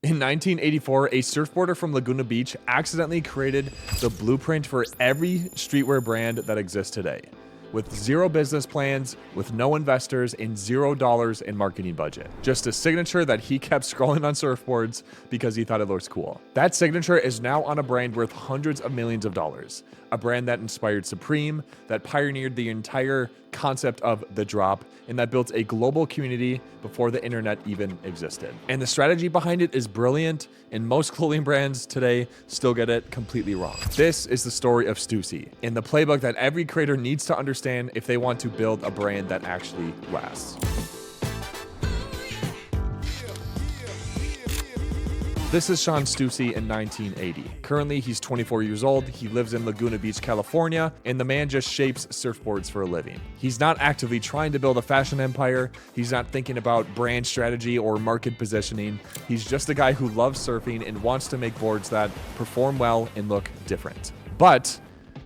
In 1984, a surfboarder from Laguna Beach accidentally created the blueprint for every streetwear brand that exists today. With zero business plans, with no investors, and $0 in marketing budget. Just a signature that he kept scrolling on surfboards because he thought it looks cool. That signature is now on a brand worth hundreds of millions of dollars. A brand that inspired Supreme, that pioneered the entire concept of the drop, and that built a global community before the internet even existed. And the strategy behind it is brilliant, and most clothing brands today still get it completely wrong. This is the story of Stussy, and the playbook that every creator needs to understand if they want to build a brand that actually lasts. This is Sean Stussy in 1980. Currently, he's 24 years old, he lives in Laguna Beach, California, and the man just shapes surfboards for a living. He's not actively trying to build a fashion empire, he's not thinking about brand strategy or market positioning. He's just a guy who loves surfing and wants to make boards that perform well and look different. But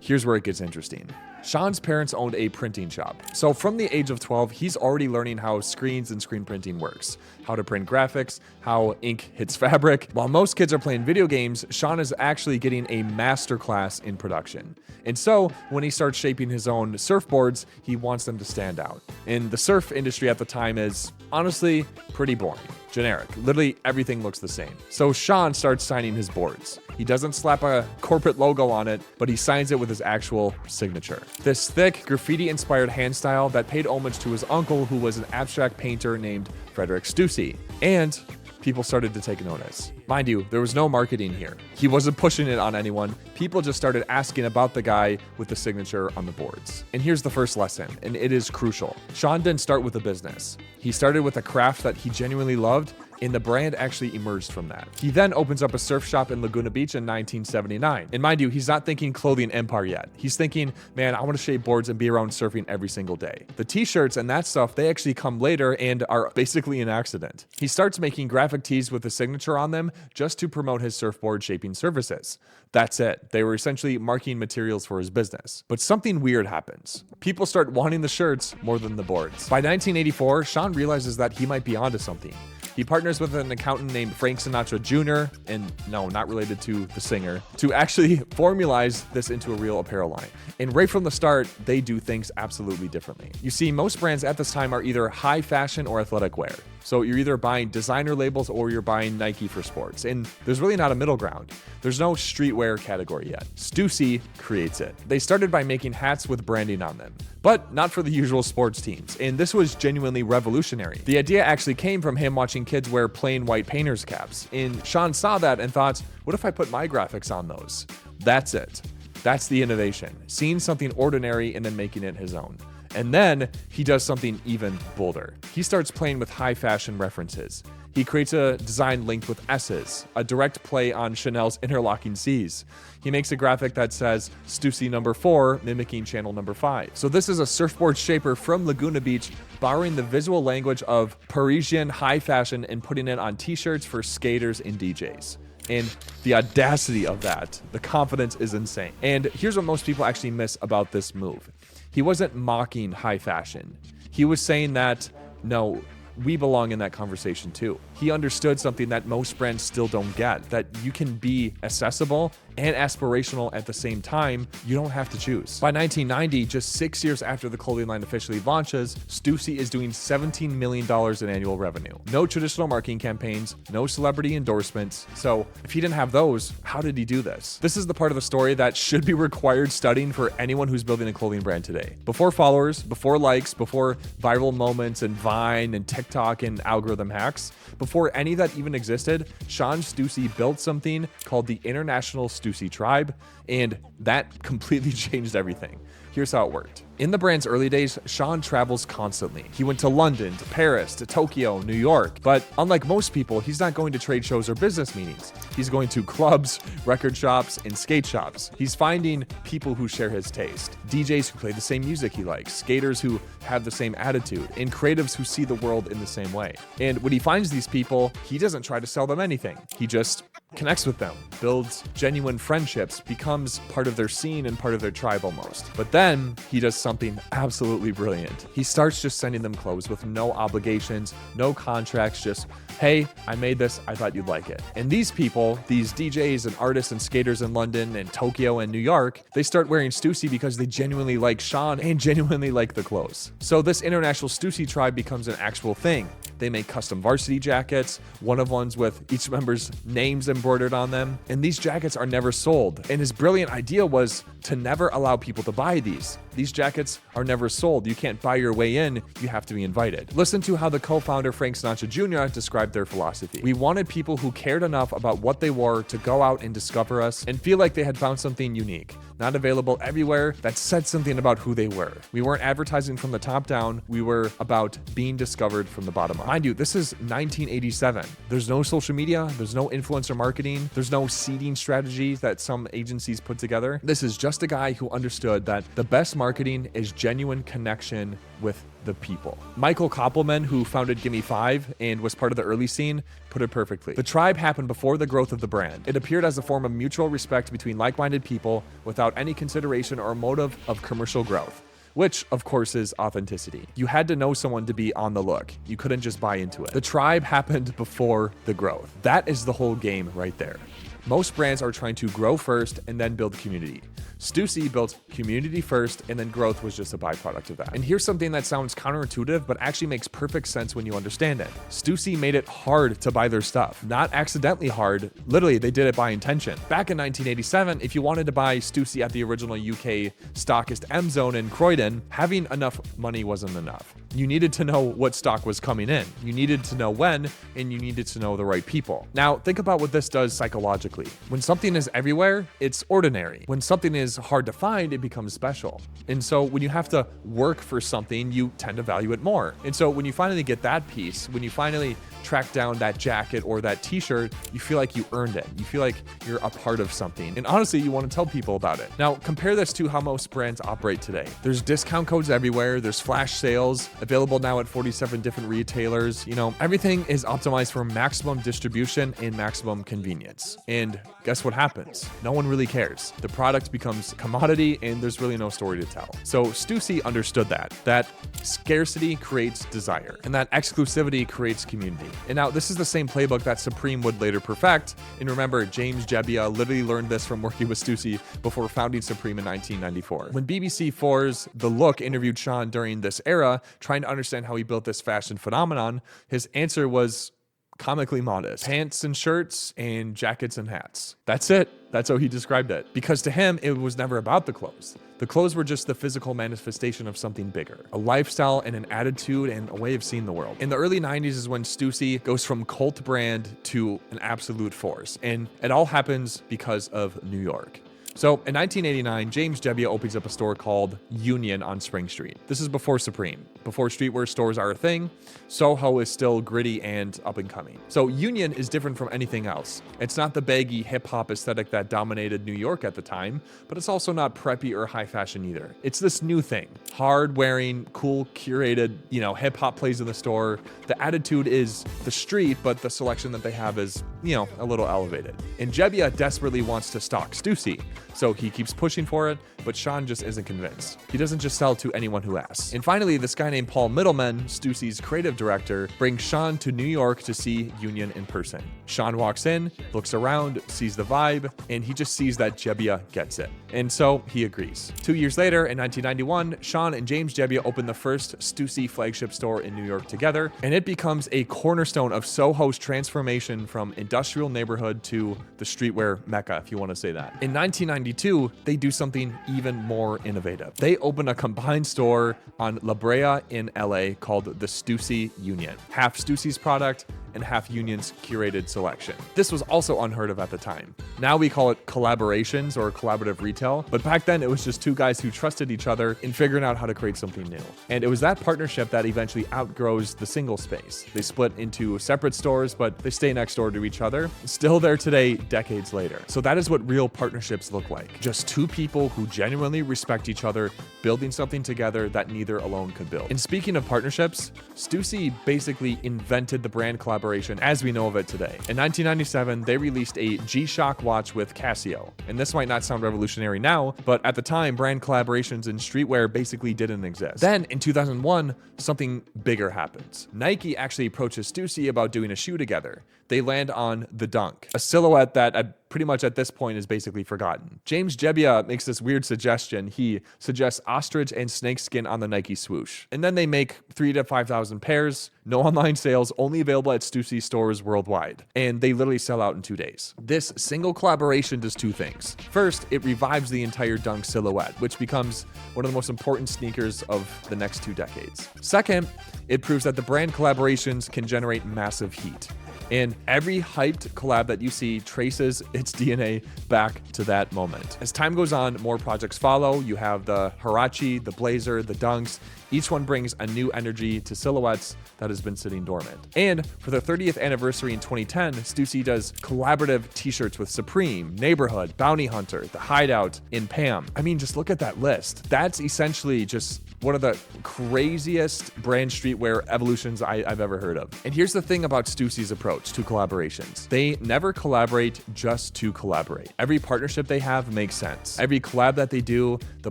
here's where it gets interesting. Sean's parents owned a printing shop. So from the age of 12, he's already learning how screens and screen printing works, how to print graphics, how ink hits fabric. While most kids are playing video games, Sean is actually getting a master class in production. And so when he starts shaping his own surfboards, he wants them to stand out. And the surf industry at the time is honestly pretty boring. Generic. Literally everything looks the same. So Sean starts signing his boards. He doesn't slap a corporate logo on it, but he signs it with his actual signature. This thick, graffiti-inspired hand style that paid homage to his uncle, who was an abstract painter named Stussy. And people started to take notice. Mind you, there was no marketing here. He wasn't pushing it on anyone. People just started asking about the guy with the signature on the boards. And here's the first lesson, and it is crucial. Sean didn't start with a business. He started with a craft that he genuinely loved, and the brand actually emerged from that. He then opens up a surf shop in Laguna Beach in 1979. And mind you, he's not thinking clothing empire yet. He's thinking, man, I want to shape boards and be around surfing every single day. The t-shirts and that stuff, they actually come later and are basically an accident. He starts making graphic tees with the signature on them just to promote his surfboard shaping services. That's it. They were essentially marketing materials for his business. But something weird happens. People start wanting the shirts more than the boards. By 1984, Sean realizes that he might be onto something. He partners with an accountant named Frank Sinatra Jr., and no, not related to the singer, to actually formalize this into a real apparel line. And right from the start, they do things absolutely differently. You see, most brands at this time are either high fashion or athletic wear. So you're either buying designer labels or you're buying Nike for sports. And there's really not a middle ground. There's no streetwear category yet. Stussy creates it. They started by making hats with branding on them, but not for the usual sports teams. And this was genuinely revolutionary. The idea actually came from him watching kids wear plain white painter's caps. And Sean saw that and thought, what if I put my graphics on those? That's it. That's the innovation. Seeing something ordinary and then making it his own. And then he does something even bolder. He starts playing with high fashion references. He creates a design linked with S's, a direct play on Chanel's interlocking C's. He makes a graphic that says Stussy number 4, mimicking channel number 5. So this is a surfboard shaper from Laguna Beach, borrowing the visual language of Parisian high fashion and putting it on t-shirts for skaters and DJs. And the audacity of that, the confidence is insane. And here's what most people actually miss about this move. He wasn't mocking high fashion. He was saying that, no, we belong in that conversation too. He understood something that most brands still don't get, that you can be accessible and aspirational at the same time. You don't have to choose. By 1990, just 6 years after the clothing line officially launches, Stussy is doing $17 million in annual revenue. No traditional marketing campaigns, no celebrity endorsements. So if he didn't have those, how did he do this? This is the part of the story that should be required studying for anyone who's building a clothing brand today. Before followers, before likes, before viral moments and Vine and TikTok and algorithm hacks, before any of that even existed, Sean Stussy built something called the International Stussy Tribe, and that completely changed everything. Here's how it worked. In the brand's early days, Sean travels constantly. He went to London, to Paris, to Tokyo, New York. But unlike most people, he's not going to trade shows or business meetings. He's going to clubs, record shops, and skate shops. He's finding people who share his taste, DJs who play the same music he likes, skaters who have the same attitude, and creatives who see the world in the same way. And when he finds these people, he doesn't try to sell them anything. He just connects with them, builds genuine friendships, becomes part of their scene and part of their tribe almost. But then Then he does something absolutely brilliant. He starts just sending them clothes with no obligations, no contracts, just, hey, I made this, I thought you'd like it. And these people, these DJs and artists and skaters in London and Tokyo and New York, they start wearing Stussy because they genuinely like Sean and genuinely like the clothes. So this international Stussy tribe becomes an actual thing. They make custom varsity jackets, one of ones with each member's names embroidered on them. And these jackets are never sold. And his brilliant idea was to never allow people to buy these. These jackets are never sold. You can't buy your way in, you have to be invited. Listen to how the co-founder Frank Sinatra Jr. described their philosophy. We wanted people who cared enough about what they wore to go out and discover us and feel like they had found something unique, not available everywhere, that said something about who they were. We weren't advertising from the top down, we were about being discovered from the bottom up. Mind you, this is 1987. There's no social media, there's no influencer marketing, there's no seeding strategies that some agencies put together. This is just a guy who understood that the best marketing is genuine connection with the people. Michael Koppelman, who founded Gimme 5 and was part of the early scene, put it perfectly. The tribe happened before the growth of the brand. It appeared as a form of mutual respect between like-minded people without any consideration or motive of commercial growth, which of course is authenticity. You had to know someone to be on the look. You couldn't just buy into it. The tribe happened before the growth. That is the whole game right there. Most brands are trying to grow first and then build community. Stussy built community first, and then growth was just a byproduct of that. And here's something that sounds counterintuitive, but actually makes perfect sense when you understand it. Stussy made it hard to buy their stuff. Not accidentally hard, literally they did it by intention. Back in 1987, if you wanted to buy Stussy at the original UK stockist M Zone in Croydon, having enough money wasn't enough. You needed to know what stock was coming in. You needed to know when, and you needed to know the right people. Now, think about what this does psychologically. When something is everywhere, it's ordinary. When something is hard to find, it becomes special. And so when you have to work for something, you tend to value it more. And so when you finally get that piece, when you finally track down that jacket or that t-shirt, you feel like you earned it. You feel like you're a part of something. And honestly, you want to tell people about it. Now, compare this to how most brands operate today. There's discount codes everywhere. There's flash sales available now at 47 different retailers. You know, everything is optimized for maximum distribution and maximum convenience. And guess what happens? No one really cares. The product becomes commodity and there's really no story to tell. So Stussy understood that scarcity creates desire and that exclusivity creates community. And now this is the same playbook that Supreme would later perfect. And remember, James Jebbia literally learned this from working with Stussy before founding Supreme in 1994. When BBC 4's The Look interviewed Sean during this era, trying to understand how he built this fashion phenomenon, his answer was comically modest. Pants and shirts and jackets and hats. That's it. That's how he described it. Because to him, it was never about the clothes. The clothes were just the physical manifestation of something bigger, a lifestyle and an attitude and a way of seeing the world. In the early 90s is when Stussy goes from cult brand to an absolute force. And it all happens because of New York. So in 1989, James Jebbia opens up a store called Union on Spring Street. This is before Supreme, before streetwear stores are a thing. Soho is still gritty and up and coming. So Union is different from anything else. It's not the baggy hip hop aesthetic that dominated New York at the time, but it's also not preppy or high fashion either. It's this new thing, hard wearing, cool, curated, hip hop plays in the store. The attitude is the street, but the selection that they have is, a little elevated. And Jebbia desperately wants to stock Stussy. So he keeps pushing for it, but Sean just isn't convinced. He doesn't just sell to anyone who asks. And finally, this guy named Paul Middleman, Stussy's creative director, brings Sean to New York to see Union in person. Sean walks in, looks around, sees the vibe, and he just sees that Jebbia gets it. And so he agrees. 2 years later, in 1991, Sean and James Jebbia open the first Stussy flagship store in New York together, and it becomes a cornerstone of Soho's transformation from industrial neighborhood to the streetwear mecca, if you want to say that. In 1992, they do something even more innovative. They open a combined store on La Brea in LA called the Stussy Union. Half Stussy's product and half Union's curated selection. This was also unheard of at the time. Now we call it collaborations or collaborative retail, but back then it was just two guys who trusted each other in figuring out how to create something new. And it was that partnership that eventually outgrows the single space. They split into separate stores, but they stay next door to each other, still there today, decades later. So that is what real partnerships look like. Just two people who genuinely respect each other, building something together that neither alone could build. And speaking of partnerships, Stussy basically invented the brand collaboration collaboration as we know of it today. In 1997, they released a G-Shock watch with Casio. And this might not sound revolutionary now, but at the time, brand collaborations in streetwear basically didn't exist. Then in 2001, something bigger happens. Nike actually approaches Stussy about doing a shoe together. They land on the Dunk, a silhouette that pretty much at this point is basically forgotten. James Jebbia makes this weird suggestion. He suggests ostrich and snakeskin on the Nike swoosh. And then they make 3,000 to 5,000 pairs, no online sales, only available at Stussy stores worldwide. And they literally sell out in 2 days. This single collaboration does two things. First, it revives the entire Dunk silhouette, which becomes one of the most important sneakers of the next 2 decades. Second, it proves that the brand collaborations can generate massive heat. And every hyped collab that you see traces its DNA back to that moment. As time goes on, more projects follow. You have the Huarache, the Blazer, the Dunks. Each one brings a new energy to silhouettes that has been sitting dormant. And for their 30th anniversary in 2010, Stussy does collaborative t-shirts with Supreme, Neighborhood, Bounty Hunter, The Hideout, and Pam. I mean, just look at that list. That's essentially just one of the craziest brand streetwear evolutions I've ever heard of. And here's the thing about Stussy's approach to collaborations. They never collaborate just to collaborate. Every partnership they have makes sense. Every collab that they do, the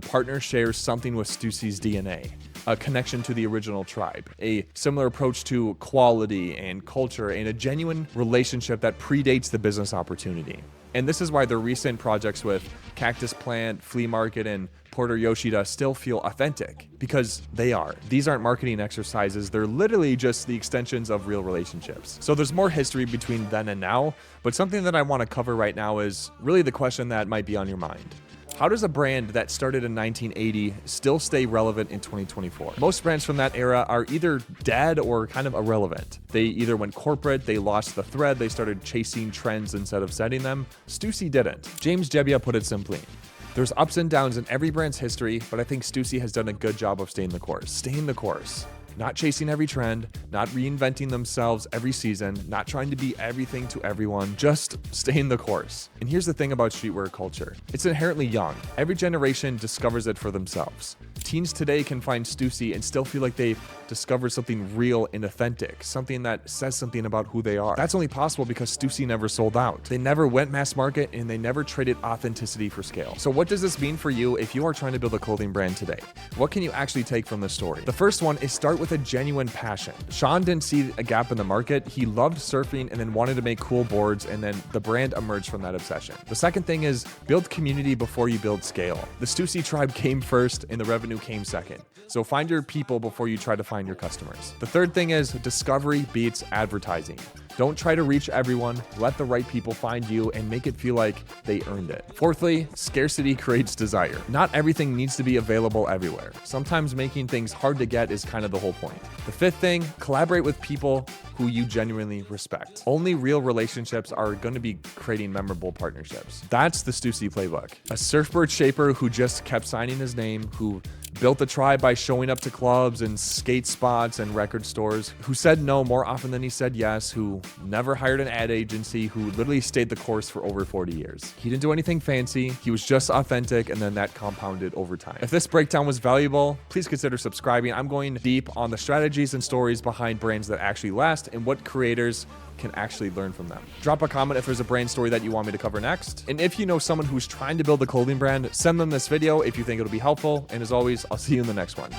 partner shares something with Stussy's DNA. A connection to the original tribe, a similar approach to quality and culture, and a genuine relationship that predates the business opportunity. And this is why the recent projects with Cactus Plant, Flea Market, and Porter Yoshida still feel authentic, because they are. These aren't marketing exercises, they're literally just the extensions of real relationships. So there's more history between then and now, but something that I want to cover right now is really the question that might be on your mind. How does a brand that started in 1980 still stay relevant in 2024? Most brands from that era are either dead or kind of irrelevant. They either went corporate, they lost the thread, they started chasing trends instead of setting them. Stussy didn't. James Jebbia put it simply. There's ups and downs in every brand's history, but I think Stussy has done a good job of staying the course. Staying the course. Not chasing every trend, not reinventing themselves every season, not trying to be everything to everyone, just staying the course. And here's the thing about streetwear culture. It's inherently young. Every generation discovers it for themselves. Teens today can find Stussy and still feel like they've discovered something real and authentic, something that says something about who they are. That's only possible because Stussy never sold out. They never went mass market, and they never traded authenticity for scale. So what does this mean for you if you are trying to build a clothing brand today? What can you actually take from this story? The first one is start with a genuine passion. Sean didn't see a gap in the market. He loved surfing and then wanted to make cool boards, and then the brand emerged from that obsession. The second thing is build community before you build scale. The Stussy tribe came first and the revenue came second. So find your people before you try to find your customers. The third thing is discovery beats advertising. Don't try to reach everyone. Let the right people find you and make it feel like they earned it. Fourthly, scarcity creates desire. Not everything needs to be available everywhere. Sometimes making things hard to get is kind of the whole point. The fifth thing, collaborate with people who you genuinely respect. Only real relationships are going to be creating memorable partnerships. That's the Stussy playbook. A surfboard shaper who just kept signing his name, who built a tribe by showing up to clubs and skate spots and record stores, who said no more often than he said yes, who never hired an ad agency, who literally stayed the course for over 40 years. He didn't do anything fancy, he was just authentic, and then that compounded over time. If this breakdown was valuable, please consider subscribing. I'm going deep on the strategies and stories behind brands that actually last and what creators can actually learn from them. Drop a comment if there's a brand story that you want me to cover next. And if you know someone who's trying to build a clothing brand, send them this video if you think it'll be helpful. And as always, I'll see you in the next one.